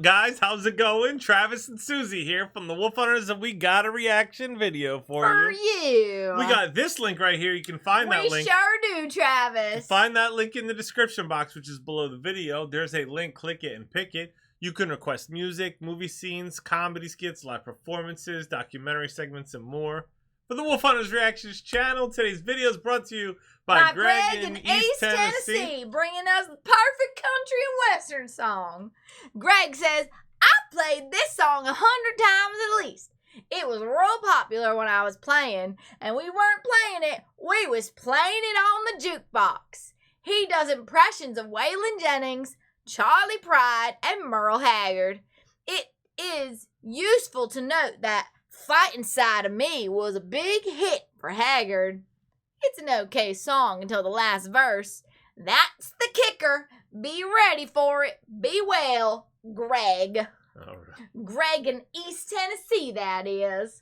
up, guys? How's it going? Travis and Susie here from the Wolf Hunterz, and we got a reaction video for you. We got this link right here. You can find that link. We sure do, Travis. Find that link in the description box, which is below the video. There's a link. Click it and pick it. You can request music, movie scenes, comedy skits, live performances, documentary segments, and more. For the Wolf Hunterz Reactions channel, today's video is brought to you by Greg in East Tennessee, bringing us the perfect country and western song. Greg says, I played this song 100 times at least. It was real popular when I was playing, and we weren't playing it, we was playing it on the jukebox. He does impressions of Waylon Jennings, Charlie Pride, and Merle Haggard. It is useful to note that Fighting Side of Me was a big hit for Haggard. It's an okay song until the last verse. That's the kicker. Be ready for it. Be well, Greg. All right. Greg in East Tennessee, that is.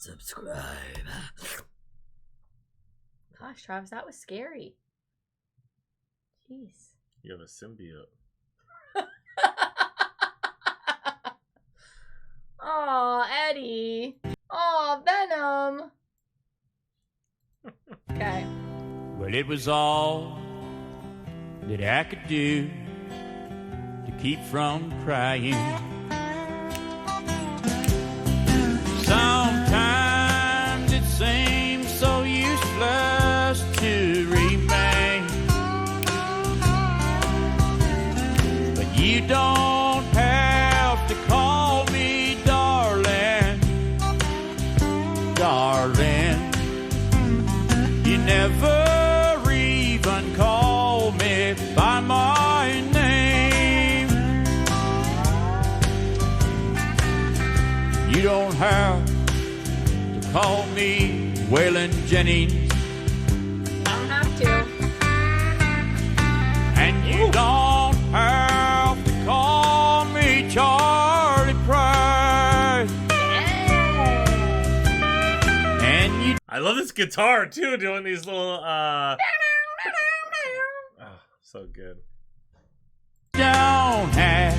Subscribe. Gosh, Travis, that was scary. Jeez. You have a symbiote. Aw, Eddie. Aw, Venom. Okay. Well, it was all that I could do to keep from crying. Sometimes it seems so useless to remain, but you don't have to call me darling, darling. You never even call me by my name. You don't have to call me Waylon Jennings. Don't have to. And you don't have to call me Charlie Pride. And you I love this guitar too, doing these little oh, so good. don't have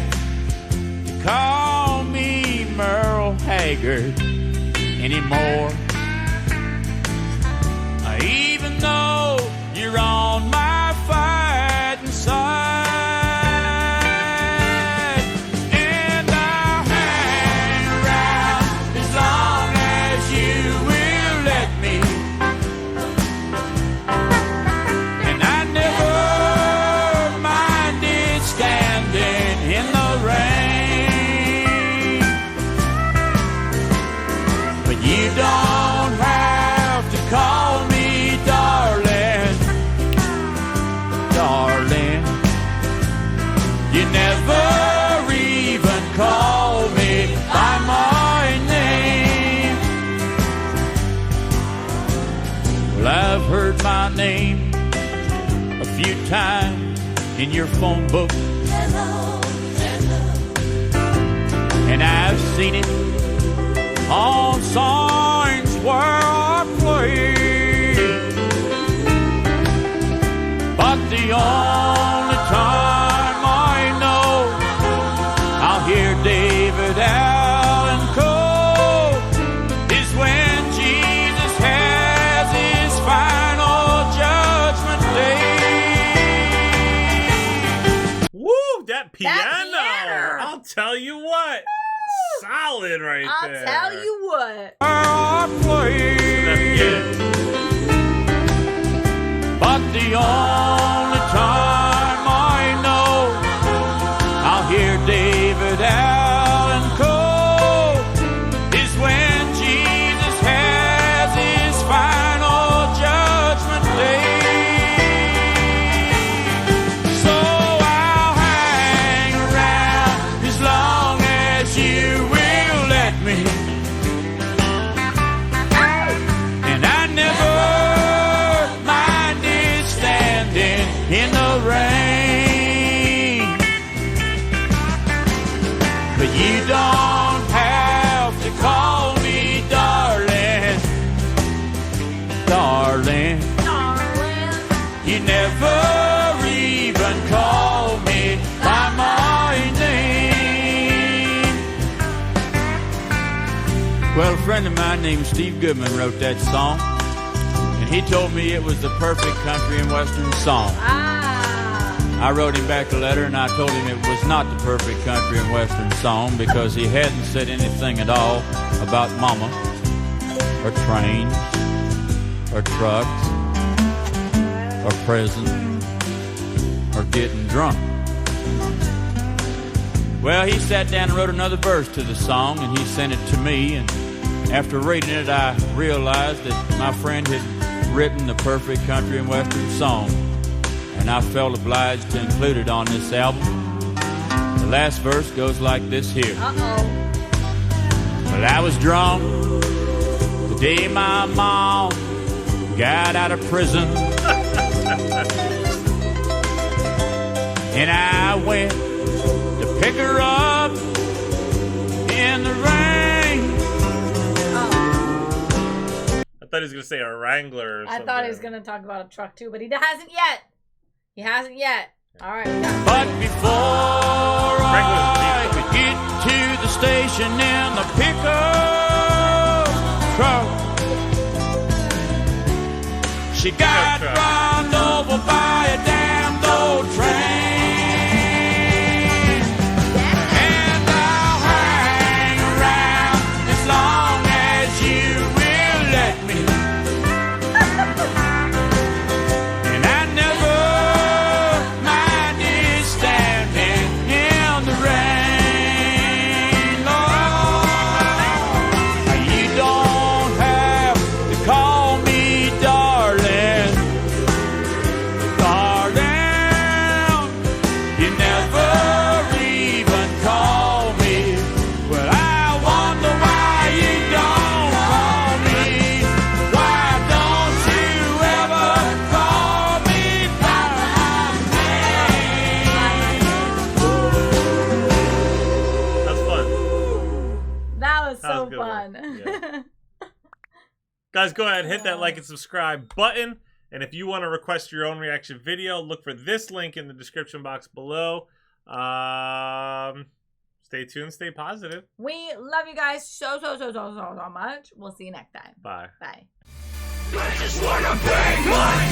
to call me Merle Haggard anymore. Even though you're on my fighting side, and I'll hang around as long as you will let me. And I never minded standing in the rain, but you don't have to call me darling, darling. You never even call me by my name. Well, I've heard my name a few times in your phone book, and I've seen it on signs where I play. But the only time I know I'll hear David Allan Coe is when Jesus has his final judgment day. Woo! That piano! piano! I'll tell you what. Solid right I'll there. tell you what. I play. But the only time I know I'll hear David Allan Coe is when Jesus has his final judgment day. So I'll hang around as long as you will let me. And I never minded standing You never even called me by my name. Well, a friend of mine named Steve Goodman wrote that song, and he told me it was the perfect country and western song. I wrote him back a letter and I told him it was not the perfect country and western song because he hadn't said anything at all about mama, or trains, or trucks, or prison, or getting drunk. Well, he sat down and wrote another verse to the song and he sent it to me, and after reading it I realized that my friend had written the perfect country and western song, and I felt obliged to include it on this album. The last verse goes like this here. Well, I was drunk the day my mom got out of prison, and I went to pick her up in the rain. I thought he was going to say a Wrangler or something. I thought he was going to talk about a truck too, but he hasn't yet. He hasn't yet. All right. But before I could get to the station in the pickup truck, she got run over by a damned old train. And I'll hang around as long as you will let me. And I never minded standing in the rain. Oh, you don't have to call me darling, darling. You never even call me. Well, I wonder why you don't call me. Why don't you ever call me by my name? That's fun. That was That so was a good one. fun. Guys, go ahead, hit that like and subscribe button. And if you want to request your own reaction video, look for this link in the description box below. Stay tuned, stay positive. We love you guys so much. We'll see you next time. Bye. Bye. I just wanna bang my